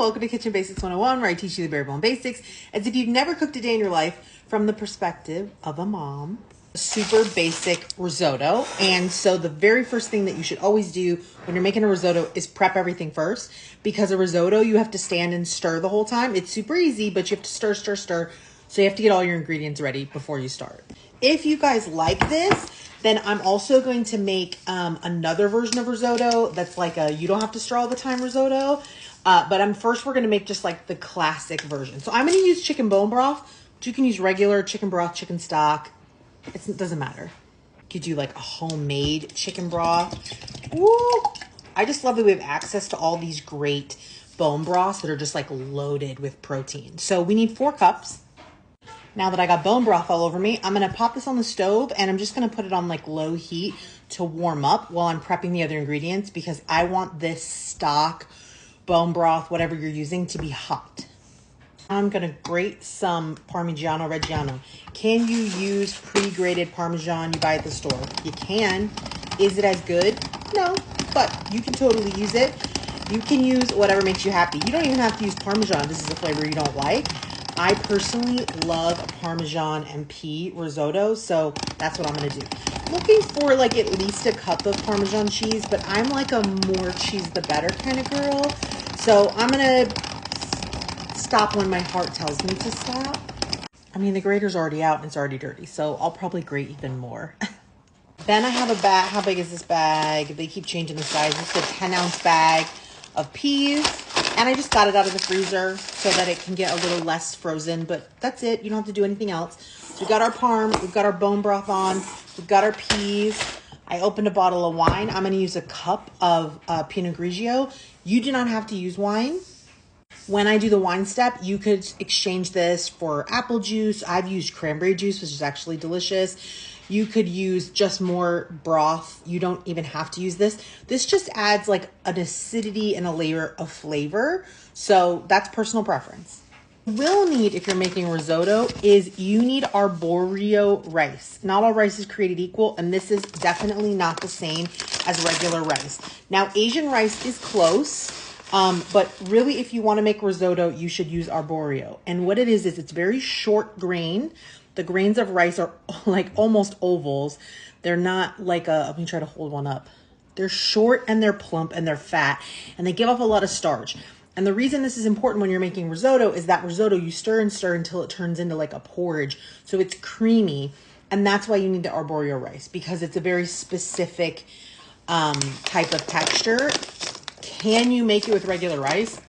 welcome to Kitchen Basics 101, where I teach you the bare bone basics as if you've never cooked a day in your life from the perspective of a mom. Super basic risotto. And so the very first thing that you should always do when you're making a risotto is prep everything first, because a risotto, you have to stand and stir the whole time. It's super easy, but you have to stir. So you have to get all your ingredients ready before you start. If you guys like this, then I'm also going to make another version of risotto that's like a you don't have to stir all the time risotto. But first we're going to make just like the classic version. So I'm going to use chicken bone broth. But you can use regular chicken broth, chicken stock. It doesn't matter. You could do like a homemade chicken broth. Woo! I just love that we have access to all these great bone broths that are just like loaded with protein. So we need 4 cups. Now that I got bone broth all over me, I'm going to pop this on the stove and I'm just going to put it on like low heat to warm up while I'm prepping the other ingredients, because I want this stock, bone broth, whatever you're using, to be hot. I'm going to grate some Parmigiano Reggiano. Can you use pre-grated Parmesan you buy at the store? You can. Is it as good? No, but you can totally use it. You can use whatever makes you happy. You don't even have to use Parmesan. This is a flavor you don't like. I personally love Parmesan and pea risotto, so that's what I'm going to do. Looking for like at least a cup of Parmesan cheese, but I'm like a more cheese the better kind of girl. So I'm going to stop when my heart tells me to stop. I mean, the grater's already out and it's already dirty, so I'll probably grate even more. Then I have a bag. How big is this bag? They keep changing the size. This is a 10-ounce bag of peas. And I just got it out of the freezer so that it can get a little less frozen, but that's it. You don't have to do anything else. So we've got our parm, we've got our bone broth on, we've got our peas. I opened a bottle of wine. I'm going to use a cup of Pinot Grigio. You do not have to use wine. When I do the wine step, you could exchange this for apple juice. I've used cranberry juice, which is actually delicious. You could use just more broth. You don't even have to use this. This just adds like an acidity and a layer of flavor. So that's personal preference. What you will need if you're making risotto is you need arborio rice. Not all rice is created equal, and this is definitely not the same as regular rice. Now, Asian rice is close. But really, if you want to make risotto, you should use arborio. And what it is it's very short grain. The grains of rice are like almost ovals. They're not like let me try to hold one up. They're short and they're plump and they're fat and they give off a lot of starch. And the reason this is important when you're making risotto is that risotto, you stir and stir until it turns into like a porridge. So it's creamy. And that's why you need the arborio rice, because it's a very specific type of texture. Can you make it with regular rice?